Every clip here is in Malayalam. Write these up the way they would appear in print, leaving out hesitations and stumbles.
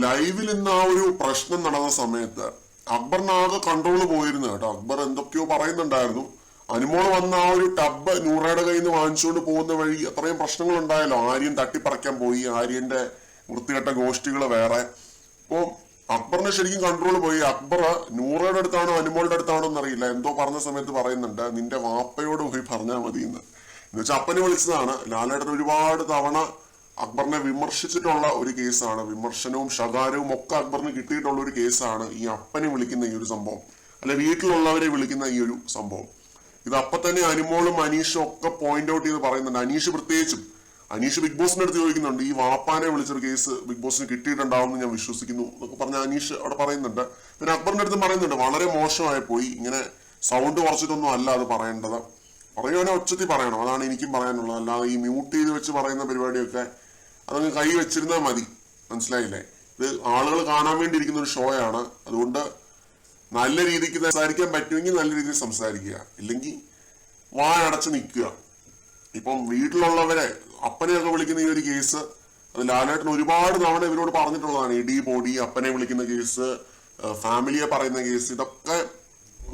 ലൈവിൽ ഇന്ന് ആ ഒരു പ്രശ്നം നടന്ന സമയത്ത് അക്ബറിനാകെ കൺട്രോൾ പോയിരുന്നു കേട്ടോ. അക്ബർ എന്തൊക്കെയോ പറയുന്നുണ്ടായിരുന്നു. അനുമോള് വന്ന ആ ഒരു ടബ് നൂറയുടെ കയ്യിൽ നിന്ന് വാങ്ങിച്ചുകൊണ്ട് പോകുന്ന വഴി അത്രയും പ്രശ്നങ്ങൾ ഉണ്ടായല്ലോ. ആര്യൻ തട്ടിപ്പറിക്കാൻ പോയി, ആര്യന്റെ വൃത്തികെട്ട ഗോഷ്ടികൾ വേറെ. അപ്പോ അക്ബറിന് ശരിക്കും കൺട്രോൾ പോയി. അക്ബർ നൂറയുടെ അടുത്താണോ അനുമോളുടെ അടുത്താണോ എന്നറിയില്ല, എന്തോ പറഞ്ഞ സമയത്ത് പറയുന്നുണ്ട് നിന്റെ വാപ്പയോട് പോയി പറഞ്ഞാൽ മതി എന്ന് വെച്ചാൽ അപ്പനെ വിളിച്ചതാണ്. ലാലേട്ടൻ ഒരുപാട് തവണ അക്ബറിനെ വിമർശിച്ചിട്ടുള്ള ഒരു കേസാണ്. വിമർശനവും ശകാരവും ഒക്കെ അക്ബറിന് കിട്ടിയിട്ടുള്ള ഒരു കേസാണ് ഈ അപ്പനെ വിളിക്കുന്ന ഈ ഒരു സംഭവം, അല്ലെ വീട്ടിലുള്ളവരെ വിളിക്കുന്ന ഈ ഒരു സംഭവം. ഇത് അപ്പൊ തന്നെ അനുമോളും അനീഷും ഒക്കെ പോയിന്റ് ഔട്ട് ചെയ്ത് പറയുന്നുണ്ട്. അനീഷ് പ്രത്യേകിച്ചും, അനീഷ് ബിഗ് ബോസിന്റെ അടുത്ത് ചോദിക്കുന്നുണ്ട് ഈ വാപ്പാനെ വിളിച്ചൊരു കേസ് ബിഗ് ബോസിന് കിട്ടിയിട്ടുണ്ടാവും ഞാൻ വിശ്വസിക്കുന്നു എന്നൊക്കെ പറഞ്ഞ അനീഷ് അവിടെ പറയുന്നുണ്ട്. പിന്നെ അക്ബറിന്റെ അടുത്ത് പറയുന്നുണ്ട് വളരെ മോശമായി പോയി, ഇങ്ങനെ സൗണ്ട് കുറച്ചിട്ടൊന്നും അല്ല അത് പറയേണ്ടത്, പറയുവാനെ ഒച്ചത്തിൽ പറയണം, അതാണ് എനിക്കും പറയാനുള്ളത്. അല്ലാതെ ഈ മ്യൂട്ട് ചെയ്ത് വെച്ച് പറയുന്ന പരിപാടിയൊക്കെ അതങ്ങ് കൈ വെച്ചിരുന്നാൽ മതി, മനസ്സിലായില്ലേ? ഇത് ആളുകൾ കാണാൻ വേണ്ടി ഇരിക്കുന്ന ഒരു ഷോ ആണ്. അതുകൊണ്ട് നല്ല രീതിക്ക് സംസാരിക്കാൻ പറ്റുമെങ്കിൽ നല്ല രീതിയിൽ സംസാരിക്കുക, ഇല്ലെങ്കിൽ വായടച്ച് നിൽക്കുക. ഇപ്പം വീട്ടിലുള്ളവരെ അപ്പനെയൊക്കെ വിളിക്കുന്ന ഈ ഒരു കേസ് അത് ലാലേട്ടൻ ഒരുപാട് തവണ ഇവരോട് പറഞ്ഞിട്ടുള്ളതാണ്. ഇടി പൊടി അപ്പനെ വിളിക്കുന്ന കേസ്, ഫാമിലിയെ പറയുന്ന കേസ്, ഇതൊക്കെ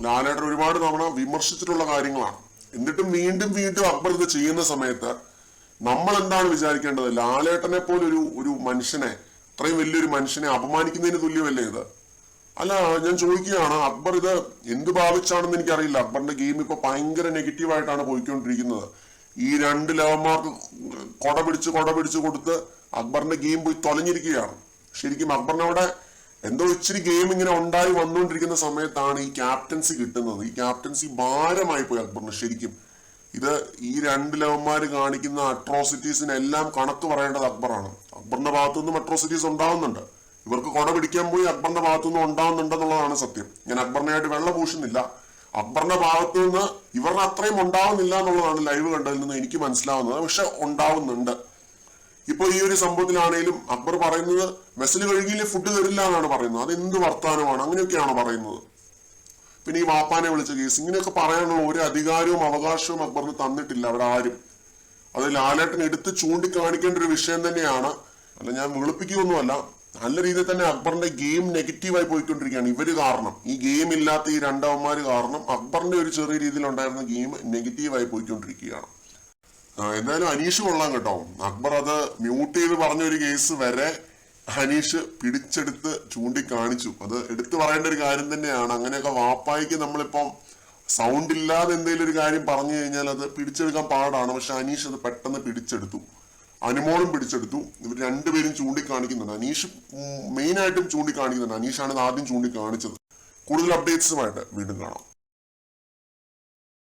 ലാലേട്ടൻ ഒരുപാട് തവണ വിമർശിച്ചിട്ടുള്ള കാര്യങ്ങളാണ്. എന്നിട്ടും വീണ്ടും വീണ്ടും അക്ബർ ഇത് ചെയ്യുന്ന സമയത്ത് നമ്മൾ എന്താണ് വിചാരിക്കേണ്ടത്? ലാലേട്ടനെ പോലെ ഒരു മനുഷ്യനെ, അത്രയും വലിയൊരു മനുഷ്യനെ അപമാനിക്കുന്നതിന് തുല്യമല്ലേ ഇത്? അല്ല, ഞാൻ ചോദിക്കുകയാണ്, അക്ബർ ഇത് എന്ത് ഭാവിച്ചാണെന്ന് എനിക്കറിയില്ല. അക്ബറിന്റെ ഗെയിം ഇപ്പൊ ഭയങ്കര നെഗറ്റീവായിട്ടാണ് പോയിക്കൊണ്ടിരിക്കുന്നത്. ഈ രണ്ട് ലവന്മാർക്ക് കൊട പിടിച്ച് കൊടുത്ത് അക്ബറിന്റെ ഗെയിം പോയി തൊലഞ്ഞിരിക്കുകയാണ്. ശരിക്കും അക്ബറിനവിടെ എന്തോ ഇച്ചിരി ഗെയിം ഇങ്ങനെ ഉണ്ടായി വന്നുകൊണ്ടിരിക്കുന്ന സമയത്താണ് ഈ ക്യാപ്റ്റൻസി കിട്ടുന്നത്. ഈ ക്യാപ്റ്റൻസി ഭാരമായി പോയി അക്ബറിന് ശരിക്കും. ഇത് ഈ രണ്ട് ലവന്മാര് കാണിക്കുന്ന അട്രോസിറ്റീസിനെല്ലാം കണക്ക് പറയേണ്ടത് അക്ബറാണ്. അക്ബറിന്റെ ഭാഗത്തുനിന്നും അട്രോസിറ്റീസ് ഉണ്ടാവുന്നുണ്ട്. ഇവർക്ക് കൊട പിടിക്കാൻ പോയി അക്ബറിന്റെ ഭാഗത്തുനിന്ന് ഉണ്ടാവുന്നുണ്ടെന്നുള്ളതാണ് സത്യം. ഞാൻ അക്ബറിനായിട്ട് വെള്ള പൂശുന്നില്ല. അക്ബറിന്റെ ഭാഗത്തു നിന്ന് ഇവരുടെ അത്രയും ഉണ്ടാവുന്നില്ല എന്നുള്ളതാണ് ലൈവ് കണ്ടതിൽ നിന്ന് എനിക്ക് മനസ്സിലാവുന്നത്. പക്ഷെ ഉണ്ടാവുന്നുണ്ട്. ഇപ്പൊ ഈ ഒരു സംഭവത്തിലാണെങ്കിലും അക്ബർ പറയുന്നത് മെസ്സിൽ കഴുകിയില്ലേ ഫുഡ് തരില്ല എന്നാണ് പറയുന്നത്. അത് എന്ത് വർത്താനമാണ്? അങ്ങനെയൊക്കെയാണോ പറയുന്നത്? പിന്നെ ഈ വാപ്പാനെ വിളിച്ച കേസ്, ഇങ്ങനെയൊക്കെ പറയാനുള്ള ഒരു അധികാരവും അവകാശവും അക്ബറിന് തന്നിട്ടില്ല അവിടെ ആരും. അത് ലാലേട്ടൻ എടുത്ത് ചൂണ്ടിക്കാണിക്കേണ്ട ഒരു വിഷയം തന്നെയാണ്. അല്ല, ഞാൻ വെളുപ്പിക്കുകയൊന്നുമല്ല, നല്ല രീതിയിൽ തന്നെ അക്ബറിന്റെ ഗെയിം നെഗറ്റീവായി പോയിക്കൊണ്ടിരിക്കുകയാണ്. ഇവര് കാരണം, ഈ ഗെയിം ഇല്ലാത്ത ഈ രണ്ടവന്മാര് കാരണം അക്ബറിന്റെ ഒരു ചെറിയ രീതിയിൽ ഉണ്ടായിരുന്ന ഗെയിം നെഗറ്റീവായി പോയിക്കൊണ്ടിരിക്കുകയാണ്. എന്തായാലും അനീഷ് കൊള്ളാം കേട്ടോ. അക്ബർ അത് മ്യൂട്ട് ചെയ്ത് പറഞ്ഞ ഒരു കേസ് വരെ അനീഷ് പിടിച്ചെടുത്ത് ചൂണ്ടിക്കാണിച്ചു. അത് എടുത്തു പറയേണ്ട ഒരു കാര്യം തന്നെയാണ്. അങ്ങനെയൊക്കെ വാപ്പായിക്ക് നമ്മളിപ്പം സൗണ്ട് ഇല്ലാതെ എന്തെങ്കിലും ഒരു കാര്യം പറഞ്ഞു കഴിഞ്ഞാൽ അത് പിടിച്ചെടുക്കാൻ പാടാണ്. പക്ഷെ അനീഷ് അത് പെട്ടെന്ന് പിടിച്ചെടുത്തു. അനുമോളും പിടിച്ചെടുത്തു. ഇവർ രണ്ടുപേരും ചൂണ്ടിക്കാണിക്കുന്നുണ്ട്. അനീഷ് മെയിൻ ആയിട്ടും ചൂണ്ടിക്കാണിക്കുന്നുണ്ട്. അനീഷാണ് ഇത് ആദ്യം ചൂണ്ടിക്കാണിച്ചത്. കൂടുതൽ അപ്ഡേറ്റ്സുമായിട്ട് വീണ്ടും കാണാം.